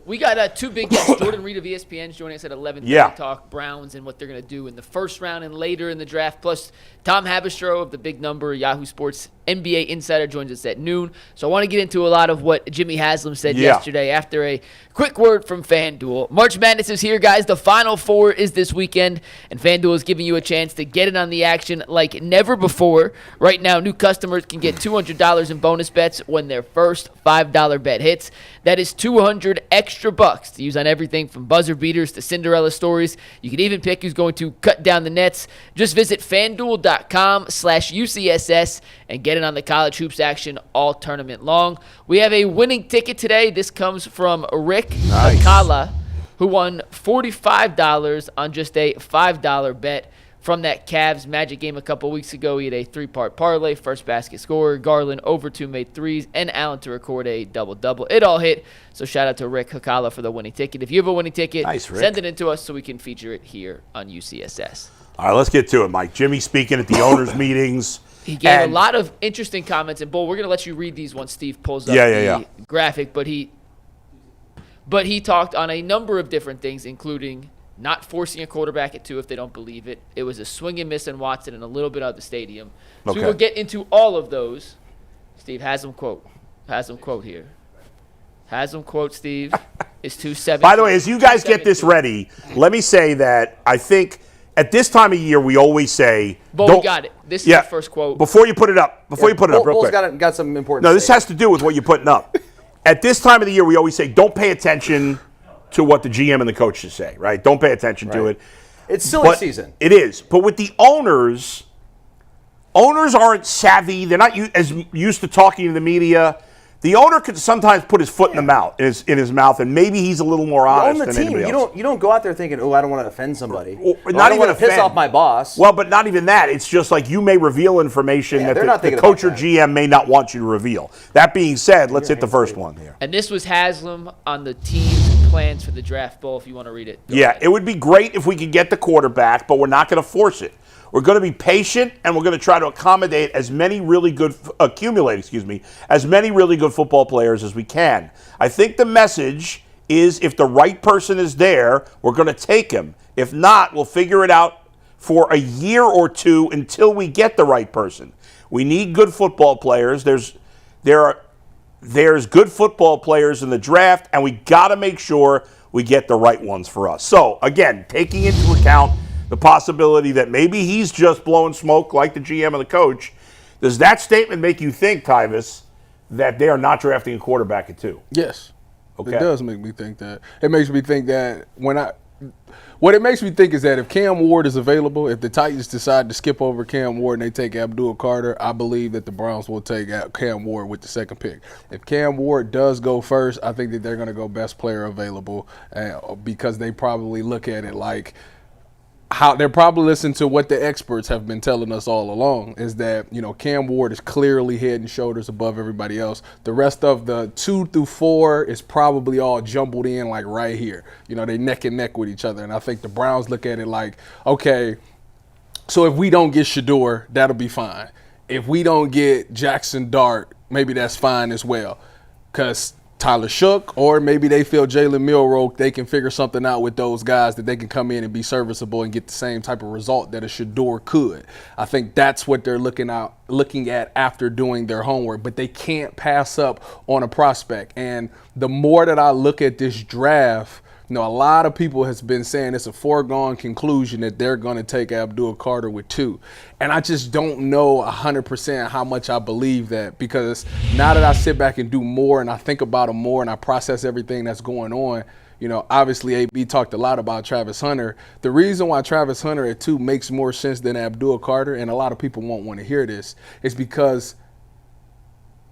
We got two big guests. Jordan Reed of ESPN joining us at 11:30 to talk Browns and what they're going to do in the first round and later in the draft. Plus, Tom Habistro of the Big Number, Yahoo Sports NBA Insider joins us at noon. So I want to get into a lot of what Jimmy Haslam said yesterday after a quick word from FanDuel. March Madness is here, guys. The Final Four is this weekend, and FanDuel is giving you a chance to get in on the action like never before. Right now, new customers can get $200 in bonus bets when their first $5 bet hits. That is $200 extra bucks to use on everything from buzzer beaters to Cinderella stories. You can even pick who's going to cut down the nets. Just visit FanDuel.com/UCSS and get in on the college hoops action all tournament long. We have a winning ticket today. This comes from Rick Hakala, who won $45 on just a $5 bet from that Cavs Magic game a couple weeks ago. He had a 3-part parlay, first basket scorer, Garland over 2 made threes, and Allen to record a double-double. It all hit, so shout out to Rick Hakala for the winning ticket. If you have a winning ticket, send it in to us so we can feature it here on UCSS. All right, let's get to it, Mike. Jimmy speaking at the owners' meetings. He gave a lot of interesting comments, and Bull, we're going to let you read these once Steve pulls up the graphic, but he talked on a number of different things, including not forcing a quarterback at 2 if they don't believe it. It was a swing and miss on Watson and a little bit out of the stadium. So we will get into all of those. Steve, Haslam quote here. Haslam quote, Steve, is 270. By the way, as you guys get this ready, let me say that I think at this time of year we always say, but we got it. This is the first quote. Before you put it up, real quick. Bull's got some important. No, this has to do with what you're putting up. At this time of the year, we always say, don't pay attention to what the GM and the coaches say, right? Don't pay attention to it. It's silly season. It is. But with the owners aren't savvy. They're not as used to talking to the media. The owner could sometimes put his foot in his mouth, and maybe he's a little more honest than anybody else. You don't go out there thinking, I don't want to offend somebody. Not even piss off my boss. Well, but not even that. It's just like you may reveal information that the coach or GM may not want you to reveal. That being said, let's hit the first one here. And this was Haslam on the team's plans for the draft, Bull, if you want to read it. Go ahead. It would be great if we could get the quarterback, but we're not going to force it. We're going to be patient, and we're going to try to accommodate as many really good football players as we can. I think the message is if the right person is there, we're going to take him. If not, we'll figure it out for a year or two until we get the right person. We need good football players. There's good football players in the draft, and we got to make sure we get the right ones for us. So, again, taking into account the possibility that maybe he's just blowing smoke like the GM and the coach. Does that statement make you think, Tyvis, that they are not drafting a quarterback at 2? Yes. Okay. It does make me think that. It makes me think that what it makes me think is that if Cam Ward is available, if the Titans decide to skip over Cam Ward and they take Abdul Carter, I believe that the Browns will take Cam Ward with the second pick. If Cam Ward does go first, I think that they're going to go best player available because they probably look at it like how they're probably listening to what the experts have been telling us all along is that, Cam Ward is clearly head and shoulders above everybody else. The rest of the 2 through 4 is probably all jumbled in like right here. They neck and neck with each other. And I think the Browns look at it like, okay, so if we don't get Shador, that'll be fine. If we don't get Jackson Dart, maybe that's fine as well. Because Tyler Shook, or maybe they feel Jalen Milroe, they can figure something out with those guys that they can come in and be serviceable and get the same type of result that a Shador could. I think that's what they're looking at after doing their homework, but they can't pass up on a prospect. And the more that I look at this draft, a lot of people has been saying it's a foregone conclusion that they're going to take Abdul Carter with 2. And I just don't know 100% how much I believe that, because now that I sit back and do more and I think about it more and I process everything that's going on, obviously AB talked a lot about Travis Hunter. The reason why Travis Hunter at 2 makes more sense than Abdul Carter, and a lot of people won't want to hear this, is because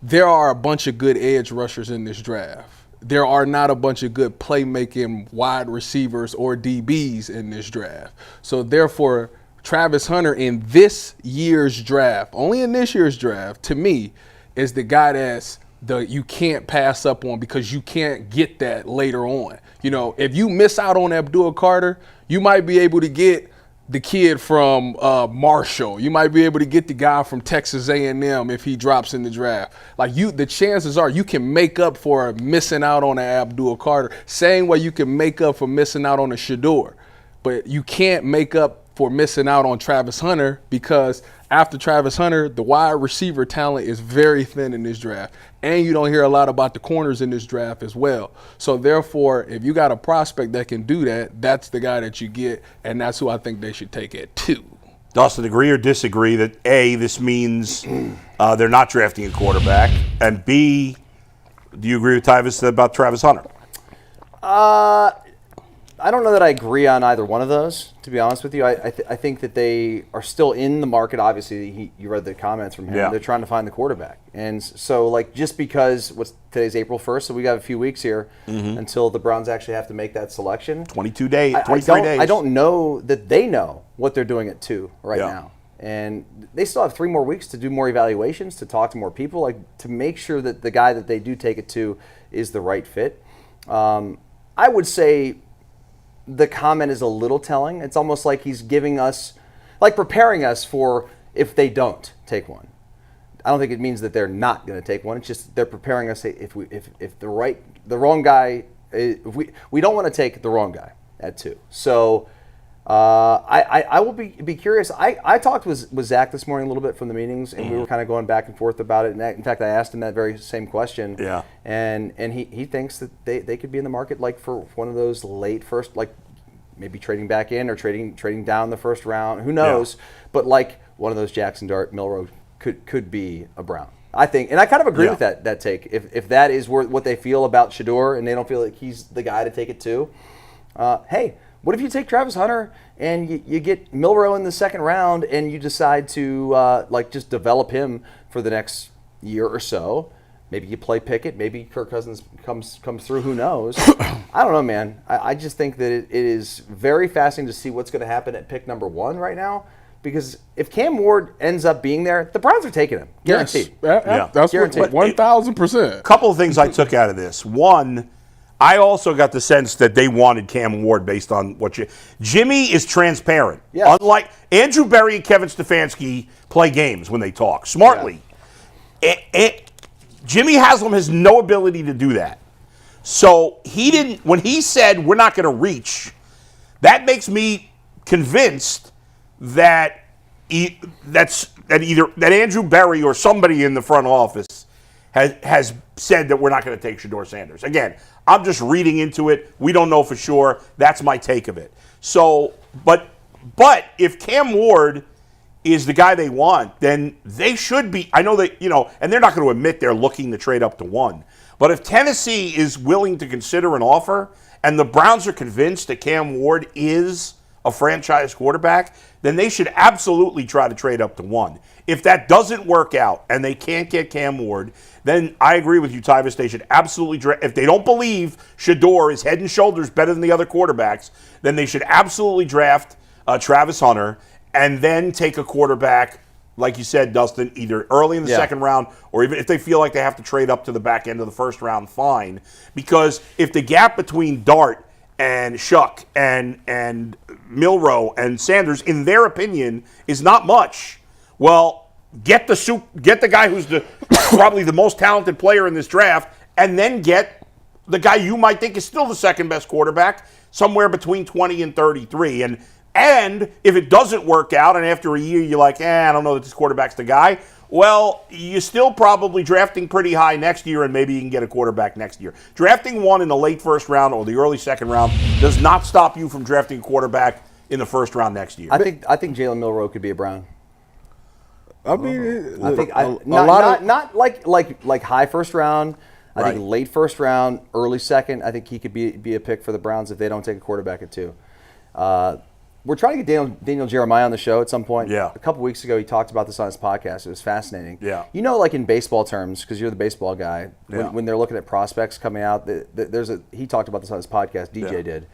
there are a bunch of good edge rushers in this draft. There are not a bunch of good playmaking wide receivers or DBs in this draft. So therefore, Travis Hunter in this year's draft, only in this year's draft, to me, is the guy that's you can't pass up on because you can't get that later on. If you miss out on Abdul Carter, you might be able to get the kid from Marshall. You might be able to get the guy from Texas A&M if he drops in the draft. Like the chances are you can make up for missing out on an Abdul Carter. Same way you can make up for missing out on a Shador. But you can't make up for missing out on Travis Hunter, because after Travis Hunter, the wide receiver talent is very thin in this draft. And you don't hear a lot about the corners in this draft as well. So therefore, if you got a prospect that can do that, that's the guy that you get, and that's who I think they should take at 2. Dustin, agree or disagree that A, this means they're not drafting a quarterback, and B, do you agree with Tyvis about Travis Hunter? I don't know that I agree on either one of those, to be honest with you. I think that they are still in the market. Obviously, you read the comments from him. Yeah. They're trying to find the quarterback. And so, like, just because today's April 1st, so we got a few weeks here until the Browns actually have to make that selection. 23 days. I don't know that they know what they're doing at 2 right now. And they still have 3 more weeks to do more evaluations, to talk to more people, like to make sure that the guy that they do take it to is the right fit. I would say the comment is a little telling. It's almost like he's giving us, like preparing us for if they don't take one. I don't think it means that they're not going to take one. It's just they're preparing us if the wrong guy, if we don't want to take the wrong guy at 2. So I will be curious. I talked with Zach this morning a little bit from the meetings, and we were kind of going back and forth about it. And in fact, I asked him that very same question. Yeah. And he thinks that they could be in the market like for one of those late first, like maybe trading back in or trading down the first round. Who knows? Yeah. But like one of those Jackson Dart Milroe could be a Brown. I think, and I kind of agree with that take. If that is what they feel about Shador and they don't feel like he's the guy to take it to, hey. What if you take Travis Hunter and you get Milroe in the second round and you decide to just develop him for the next year or so? Maybe you play Pickett. Maybe Kirk Cousins comes through. Who knows? I don't know, man. I just think that it is very fascinating to see what's going to happen at pick number 1 right now. Because if Cam Ward ends up being there, the Browns are taking him. Guaranteed. Yes. That's guaranteed. 1,000%. A couple of things I took out of this. One, I also got the sense that they wanted Cam Ward based on what Jimmy is transparent. Yes. Unlike Andrew Berry and Kevin Stefanski play games when they talk smartly. Yeah. Jimmy Haslam has no ability to do that. So he didn't. When he said we're not going to reach, that makes me convinced that that Andrew Berry or somebody in the front office has said that we're not going to take Shador Sanders. Again, I'm just reading into it. We don't know for sure. That's my take of it. So, but if Cam Ward is the guy they want, then they should be. I know that, and they're not going to admit they're looking to trade up to 1. But if Tennessee is willing to consider an offer and the Browns are convinced that Cam Ward is a franchise quarterback, then they should absolutely try to trade up to 1. If that doesn't work out and they can't get Cam Ward, then I agree with you, Tyvis. They should absolutely if they don't believe Shador is head and shoulders better than the other quarterbacks, then they should absolutely draft Travis Hunter and then take a quarterback, like you said, Dustin, either early in the second round or even if they feel like they have to trade up to the back end of the first round, fine. Because if the gap between Dart and Shuck and Milroe and Sanders, in their opinion, is not much, well, get the guy who's probably the most talented player in this draft, and then get the guy you might think is still the second best quarterback, somewhere between 20 and 33. And if it doesn't work out, and after a year you're like, I don't know that this quarterback's the guy, well, you're still probably drafting pretty high next year, and maybe you can get a quarterback next year. Drafting one in the late first round or the early second round does not stop you from drafting a quarterback in the first round next year. I think Jalen Milroe could be a Brown. I mean, not like high first round. I think late first round, early second. I think he could be a pick for the Browns if they don't take a quarterback at 2. We're trying to get Daniel Jeremiah on the show at some point. Yeah. A couple weeks ago, he talked about this on his podcast. It was fascinating. Yeah. Like in baseball terms, because you're the baseball guy, when they're looking at prospects coming out, he talked about this on his podcast. DJ did.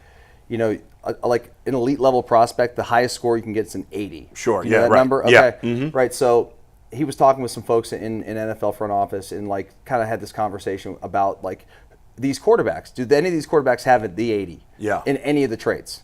Like an elite level prospect, the highest score you can get is an 80. Sure. You know that number? Okay. Yeah. Mm-hmm. Right. So he was talking with some folks in NFL front office and kind of had this conversation about these quarterbacks. Do any of these quarterbacks have the 80? Yeah. In any of the traits?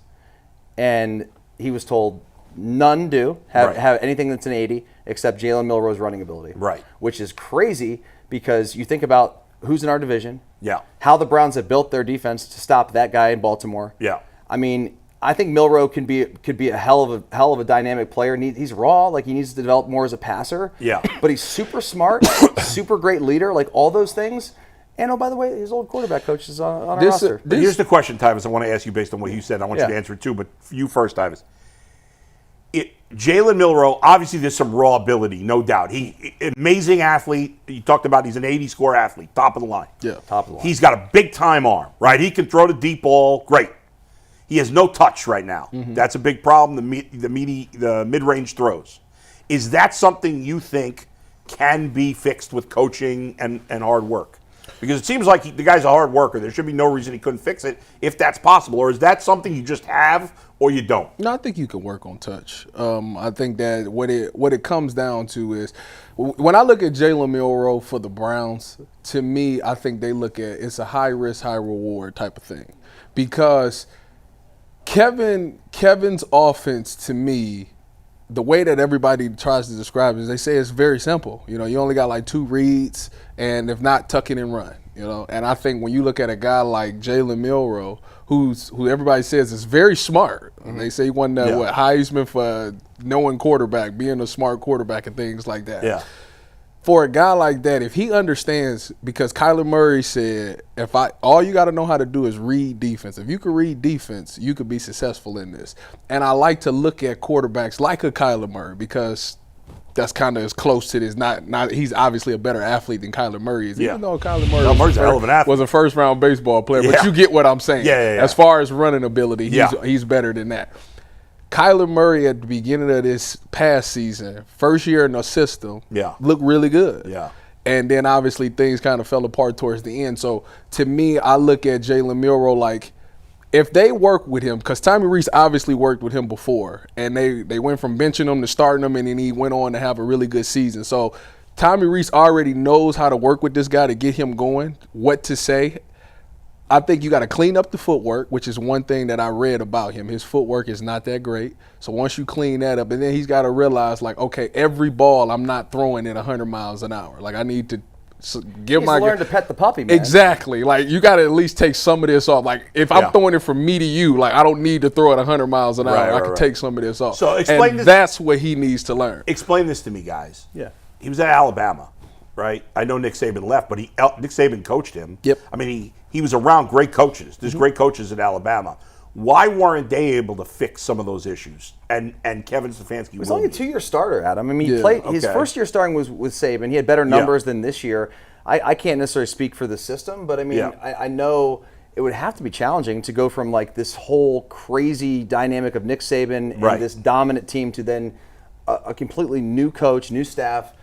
And he was told None do have Right. anything that's an 80 except Jalen Milroe's running ability. Right. Which is crazy because you think about who's in our division. Yeah. How the Browns have built their defense to stop that guy in Baltimore. Yeah. I mean, I think Milroe could be a hell of a dynamic player. He's raw, like he needs to develop more as a passer. Yeah. But he's super smart, super great leader, like all those things. And oh, by the way, his old quarterback coach is on our roster. But here's the question, Tyvis. I want to ask you based on what you said. I want you to answer it too, but you first, Tyvis. Jalen Milroe, obviously there's some raw ability, no doubt. He amazing athlete. You talked about he's an 80 score athlete, top of the line. Yeah, top of the line. He's got a big time arm, right? He can throw the deep ball, great. He has no touch right now. Mm-hmm. That's a big problem. The mid-range throws. Is that something you think can be fixed with coaching and hard work? Because it seems like the guy's a hard worker. There should be no reason he couldn't fix it if that's possible. Or is that something you just have or you don't? No, I think you can work on touch. I think that what it comes down to is when I look at Jalen Milroe for the Browns, to me, I think they look at it's a high risk, high reward type of thing. Because Kevin's offense, to me, the way that everybody tries to describe it is they say it's very simple. You only got like 2 reads, and if not, tuck it and run. And I think when you look at a guy like Jalen Milroe, who everybody says is very smart. Mm-hmm. They say he won the Heisman for knowing quarterback, being a smart quarterback and things like that. Yeah. For a guy like that, if he understands, because Kyler Murray said, all you got to know how to do is read defense. If you can read defense, you could be successful in this. And I like to look at quarterbacks like a Kyler Murray because that's kind of as close to this. Not he's obviously a better athlete than Kyler Murray is. Even though Kyler Murray was a first-round baseball player. But you get what I'm saying. Yeah. As far as running ability, he's better than that. Kyler Murray at the beginning of this past season, first year in the system, looked really good. Yeah. And then obviously things kind of fell apart towards the end. So to me, I look at Jalen Milroe like if they work with him, because Tommy Rees obviously worked with him before, and they went from benching him to starting him, and then he went on to have a really good season. So Tommy Rees already knows how to work with this guy to get him going, what to say. I think you got to clean up the footwork, which is one thing that I read about him. His footwork is not that great. So once you clean that up, and then he's got to realize, like, okay, every ball I'm not throwing at 100 miles an hour. Like, I need to give my – learn to pet the puppy, man. Exactly. Like, you got to at least take some of this off. Like, if I'm throwing it from me to you, like, I don't need to throw it 100 miles an hour. I can take some of this off. So explain this. That's what he needs to learn. Explain this to me, guys. Yeah. He was at Alabama, right? I know Nick Saban left, but Nick Saban coached him. Yep. I mean, he was around great coaches. There's great coaches at Alabama. Why weren't they able to fix some of those issues? And Kevin Stefanski He was only a 2-year starter, Adam. I mean, he played his first year starting was with Saban. He had better numbers than this year. I can't necessarily speak for the system, but I mean, I know it would have to be challenging to go from like this whole crazy dynamic of Nick Saban and this dominant team to then a completely new coach, new staff,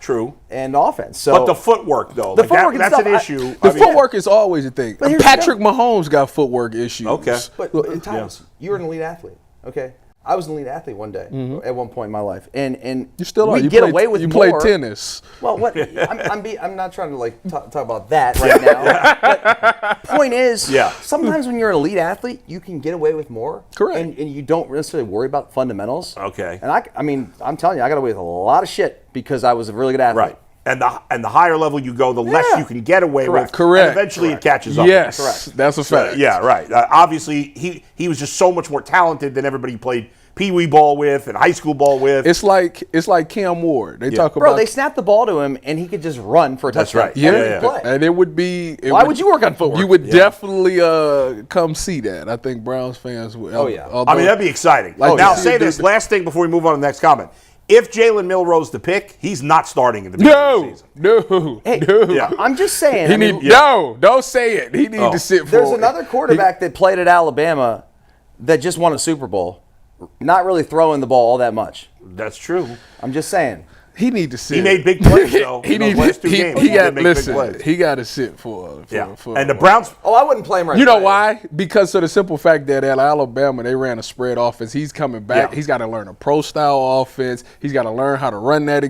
and offense. So, but the footwork, though, that's an issue. The footwork is always a thing. Patrick Mahomes got footwork issues. Okay, but in times you're an elite athlete. Okay, I was an elite athlete one day at one point in my life, and you still are. You get away with more. You play tennis. Well, what I'm not trying to like talk about that right now. But point is, sometimes when you're an elite athlete, you can get away with more. Correct. And you don't necessarily worry about fundamentals. Okay. And I mean, I'm telling you, I got away with a lot of shit because I was a really good athlete. Right. And the higher level you go, the less you can get away with. Correct. And eventually it catches up. Yes. Correct. That's a fact. Yeah, right. Obviously, he was just so much more talented than everybody he played pee-wee ball with and high school ball with. It's like Cam Ward. They talk about. Bro, they snapped the ball to him and he could just run for a touchdown. That's right. Yeah. And it would be. Why would you work on footwork? You would definitely come see that. I think Browns fans would. I mean, that'd be exciting. Now, I'll say this last thing before we move on to the next comment. If Jalen Milroe's the pick, he's not starting in the beginning of the season. No. I'm just saying. Don't say it. He needs to sit for There's another quarterback that played at Alabama that just won a Super Bowl, not really throwing the ball all that much. That's true. I'm just saying. He need to sit. He made big plays, though. He got to sit for and the Browns. I wouldn't play him right now. You know why? Because of the simple fact that at Alabama, they ran a spread offense. He's coming back. He's got to learn a pro-style offense. He's got to learn how to run that.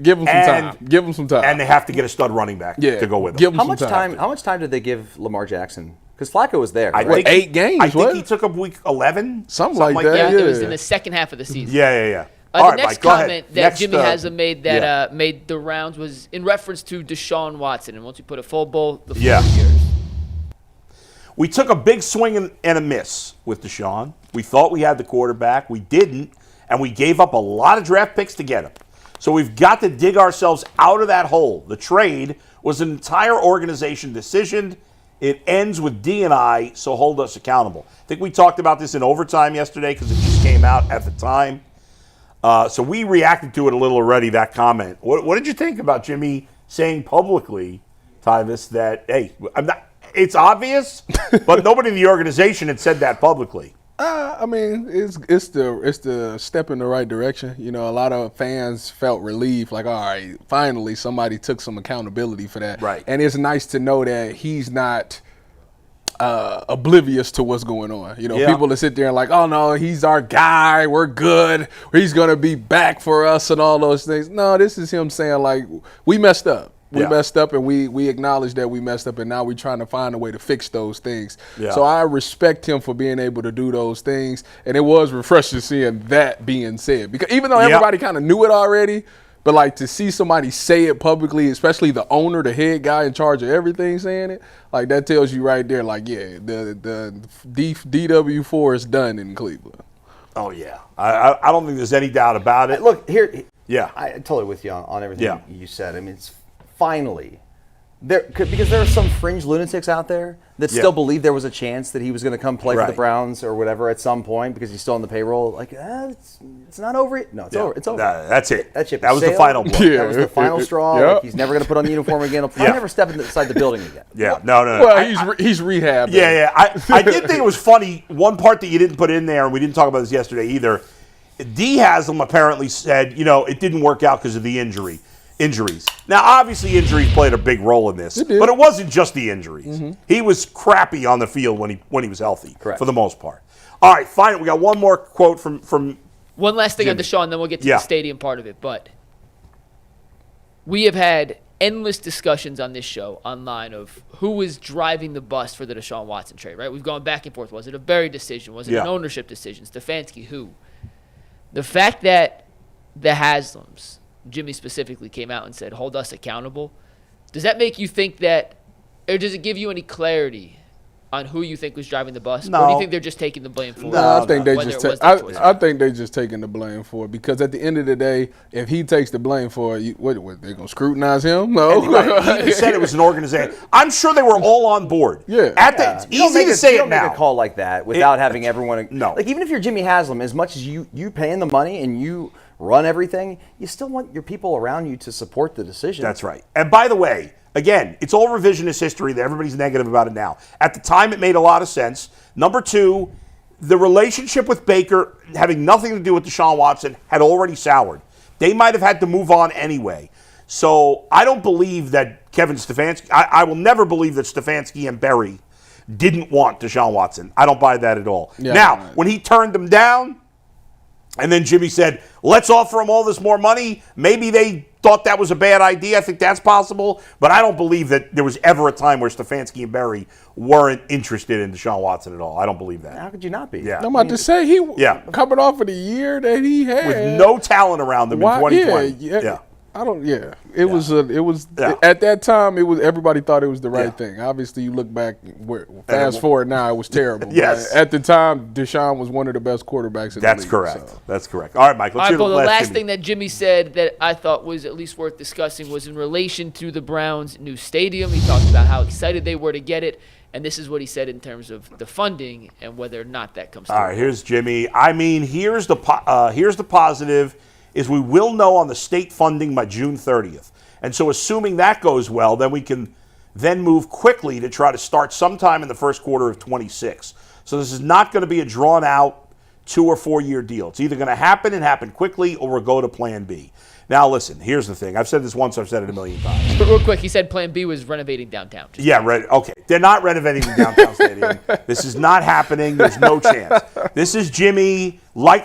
Give him some time. Give him some time. And they have to get a stud running back to go with him. How much time did they give Lamar Jackson Because Flacco was there. I Right? think 8 games, I think what? he took up week 11. Something like that. Yeah, Yeah. it was in the second half of the season. Yeah. The All right, next Mike, go ahead. comment that Next, Jimmy Haslam made that yeah. made the rounds was in reference to Deshaun Watson. And once we put a full bowl, the floor Yeah. is yours. We took a big swing and a miss with Deshaun. We thought we had the quarterback. We didn't, and we gave up a lot of draft picks to get him. So we've got to dig ourselves out of that hole. The trade was an entire organization decision. It ends with D and I, so hold us accountable. I think we talked about this in overtime yesterday because it just came out at the time. So we reacted to it a little already, that comment. What did you think about Jimmy saying publicly, Tyvis, that, hey, it's obvious, but nobody in the organization had said that publicly. I mean, it's the step in the right direction. You know, a lot of fans felt relief, like, all right, finally somebody took some accountability for that. Right. And it's nice to know that he's not oblivious to what's going on. You know, Yeah. people that sit there and like, oh no, he's our guy, we're good, he's gonna be back for us and all those things. No, this is him saying like, we messed up. We messed up, and we acknowledge that we messed up, and now we're trying to find a way to fix those things. Yeah. So I respect him for being able to do those things, and it was refreshing seeing that being said. Because even though everybody kind of knew it already, but like to see somebody say it publicly, especially the owner, the head guy in charge of everything saying it, like that tells you right there, like, yeah, the DW4 is done in Cleveland. Oh, yeah. I don't think there's any doubt about it. Look, here. Yeah. I'm totally with you on everything Yeah. you said. I mean, it's finally because there are some fringe lunatics out there that still believe there was a chance that he was going to come play for the Browns or whatever at some point because he's still on the payroll. Like, it's not over yet. No, it's over. It's over. That's it. That ship That was the sailed. final blow. Yeah. That was the final straw. Yep. Like, he's never going to put on the uniform again. He'll probably never step inside the building again. Yeah. No. Well, he's rehabbing. Yeah. I did think it was funny. One part that you didn't put in there, and we didn't talk about this yesterday either. Dee Haslam apparently said, it didn't work out because of the injuries. Now, obviously, injuries played a big role in this, but it wasn't just the injuries. Mm-hmm. He was crappy on the field when he was healthy, for the most part. All right, fine. We got one more quote from one last thing Jimmy. on Deshaun, then we'll get to the stadium part of it. But we have had endless discussions on this show online of who was driving the bus for the Deshaun Watson trade, right? We've gone back and forth. Was it a Berry decision? Was it an ownership decision? Stefanski, who? The fact that the Haslams, Jimmy specifically, came out and said, hold us accountable, does that make you think that, or does it give you any clarity on who you think was driving the bus? No. Or do you think they're just taking the blame for it? No, I think they whether just it was their choice? I think they just taking the blame for it because at the end of the day, if he takes the blame for it, what they gonna scrutinize him? No, He said it was an organization. I'm sure they were all on board. Yeah. It's easy to say you it don't make now. a call like that without having everyone. No. Like even if you're Jimmy Haslam, as much as you paying the money and you run everything, you still want your people around you to support the decision. That's right. And by the way, again, it's all revisionist history that everybody's negative about it now. At the time, it made a lot of sense. Number two, the relationship with Baker, having nothing to do with Deshaun Watson, had already soured. They might have had to move on anyway. So I don't believe that Kevin Stefanski, I will never believe that Stefanski and Berry didn't want Deshaun Watson. I don't buy that at all. Yeah, now, when he turned them down, and then Jimmy said, let's offer him all this more money, maybe they thought that was a bad idea. I think that's possible. But I don't believe that there was ever a time where Stefanski and Berry weren't interested in Deshaun Watson at all. I don't believe that. How could you not be? Yeah. I'm about to say coming off of the year that he had With no talent around them in 2020. It was at that time. It was everybody thought it was the right thing. Obviously, you look back, fast forward now, it was terrible. Yes. But at the time, Deshaun was one of the best quarterbacks in the league. That's correct. So. That's correct. All right, Mike. Let's hear the last Jimmy. thing that Jimmy said that I thought was at least worth discussing was in relation to the Browns' new stadium. He talked about how excited they were to get it, and this is what he said in terms of the funding and whether or not that comes through. All right, here's Jimmy. I mean, here's the positive. Is we will know on the state funding by June 30th. And so assuming that goes well, then we can then move quickly to try to start sometime in the first quarter of 26. So this is not going to be a drawn-out 2 or 4 year deal. It's either going to happen and happen quickly or we'll go to plan B. Now, listen, here's the thing. I've said this once. I've said it a million times. But real quick, he said plan B was renovating downtown. Okay. They're not renovating the downtown stadium. This is not happening. There's no chance. This is Jimmy.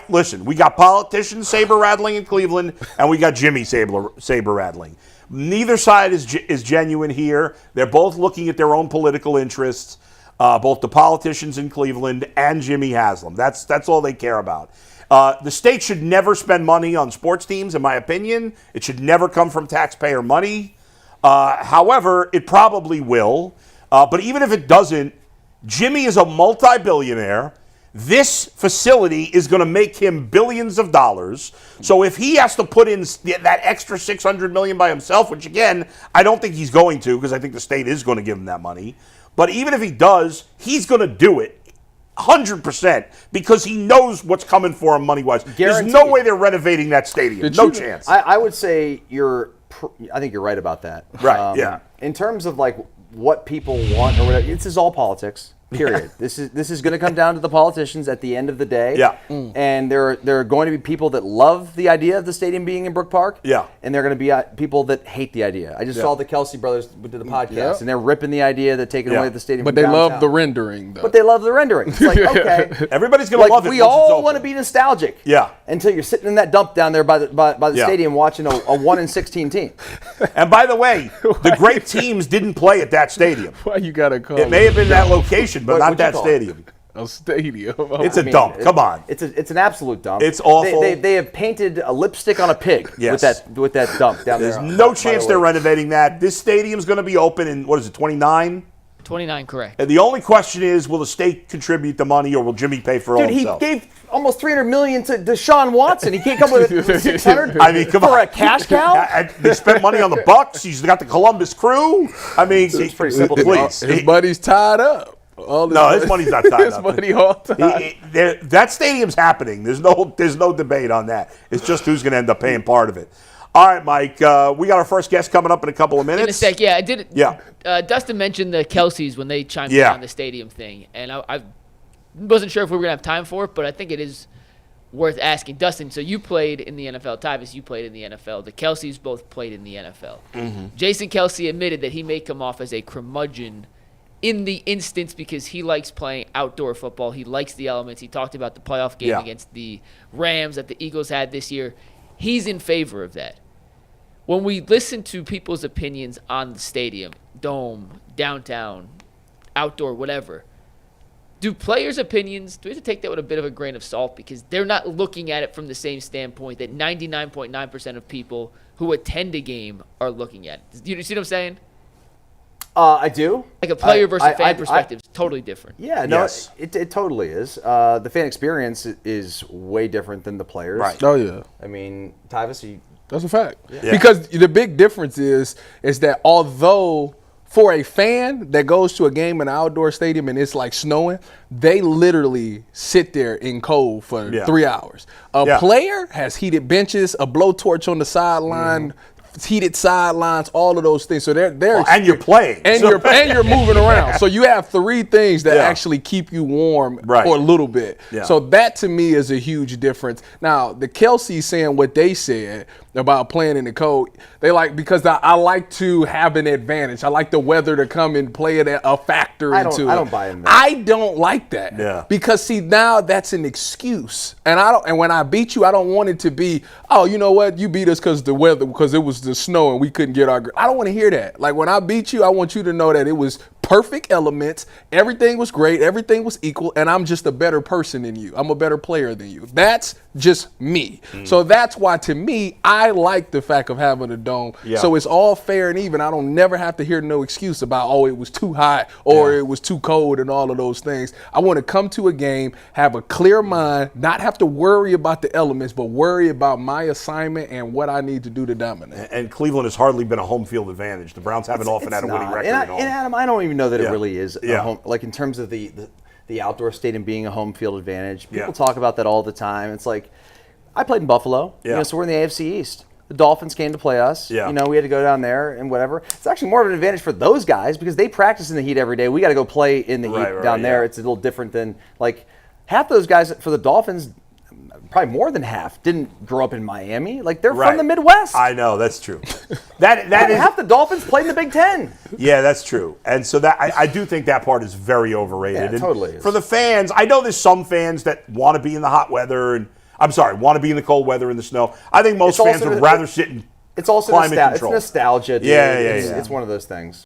Listen, we got politicians saber-rattling in Cleveland, and we got Jimmy saber-rattling. Neither side is genuine here. They're both looking at their own political interests. both the politicians in Cleveland and Jimmy Haslam. That's all they care about. The state should never spend money on sports teams, in my opinion. It should never come from taxpayer money. However, it probably will. But even if it doesn't, Jimmy is a multi-billionaire. This facility is going to make him billions of dollars. So if he has to put in that extra $600 million by himself, which again, I don't think he's going to, because I think the state is going to give him that money. But even if he does, he's going to do it 100% because he knows what's coming for him money-wise. There's no way they're renovating that stadium. No chance. I would say I think you're right about that. Right, yeah. In terms of like what people want or whatever, this is all politics. Period. Yeah. This is going to come down to the politicians at the end of the day. Yeah. And there are going to be people that love the idea of the stadium being in Brook Park. Yeah. And there are going to be people that hate the idea. I just saw the Kelsey brothers did the podcast, and they're ripping the idea that taking away the stadium. But they love the rendering, though. But they love the rendering. It's like, okay, everybody's going to love it. We all want to be nostalgic. Yeah. Until you're sitting in that dump down there by the stadium watching a 1-16 team. And by the way, the great teams didn't play at that stadium. Why you got to call it? May have been that location, but not that stadium. A stadium. It's a dump. Come on. It's an absolute dump. It's awful. They have painted a lipstick on a pig with that dump down there. There's no chance they're renovating that. This stadium's going to be open in, 29? 29, correct. And the only question is, will the state contribute the money or will Jimmy pay for all himself? Dude, he gave almost $300 million to Deshaun Watson. He can't come with $600 I mean, come for on. a cash cow? They spent money on the Bucks. He's got the Columbus Crew. I mean, it's pretty simple. Please. His buddy's tied up. His money's not tied up. His money all tied. That stadium's happening. There's no debate on that. It's just who's going to end up paying part of it. All right, Mike. We got our first guest coming up in a couple of minutes. In a sec, yeah. I did. Yeah. Dustin mentioned the Kelseys when they chimed in on the stadium thing, and I wasn't sure if we were gonna have time for it, but I think it is worth asking. Dustin, so you played in the NFL. Tyvis, you played in the NFL. The Kelseys both played in the NFL. Mm-hmm. Jason Kelce admitted that he may come off as a curmudgeon in the instance because he likes playing outdoor football. He likes the elements. He talked about the playoff game against the Rams that the Eagles had this year. He's in favor of that. When we listen to people's opinions on the stadium, dome, downtown, outdoor, whatever, do players' opinions, do we have to take that with a bit of a grain of salt? Because they're not looking at it from the same standpoint that 99.9% of people who attend a game are looking at it. You see what I'm saying? I do. Like a player versus fan perspective is totally different. Yeah, no, it totally is. The fan experience is way different than the players. Right. Oh, yeah. I mean, Tyvis, that's a fact. Yeah. Because the big difference is that although for a fan that goes to a game in an outdoor stadium and it's like snowing, they literally sit there in cold for 3 hours. A player has heated benches, a blowtorch on the sideline, heated sidelines, all of those things. So they're and you're playing, and you're moving around. So you have three things that actually keep you warm for a little bit. Yeah. So that to me is a huge difference. Now the Kelce saying what they said about playing in the cold, they because I like to have an advantage. I like the weather to come and play a factor into it. I don't buy in that. I don't like that. Because see, now that's an excuse. And when I beat you, I don't want it to be, oh, you know what, you beat us because the weather, because it was the snow and we couldn't get our. I don't want to hear that. Like when I beat you, I want you to know that it was perfect elements. Everything was great. Everything was equal. And I'm just a better person than you. I'm a better player than you. That's just me. So that's why, to me, I like the fact of having a dome. So it's all fair and even. I don't never have to hear no excuse about, oh, it was too hot or it was too cold and all of those things. I want to come to a game, have a clear mind, not have to worry about the elements, but worry about my assignment and what I need to do to dominate. And Cleveland has hardly been a home field advantage. The Browns haven't often had a winning record at all. And Adam, I don't even know that it really is a home, like in terms of the outdoor stadium being a home field advantage. People talk about that all the time. It's like, I played in Buffalo, so we're in the AFC East. The Dolphins came to play us. We had to go down there and whatever. It's actually more of an advantage for those guys because they practice in the heat every day. We got to go play in the heat down there. It's a little different than half those guys for the Dolphins. Probably more than half didn't grow up in Miami. Like they're from the Midwest. I know, that's true. That is half the Dolphins played in the Big Ten. Yeah, that's true. And so that I do think that part is very overrated. Yeah, it totally is. For the fans, I know there's some fans that want to be in the hot weather and want to be in the cold weather in the snow. I think most fans would rather sit in It's also climate control. It's nostalgia. Dude. It's one of those things.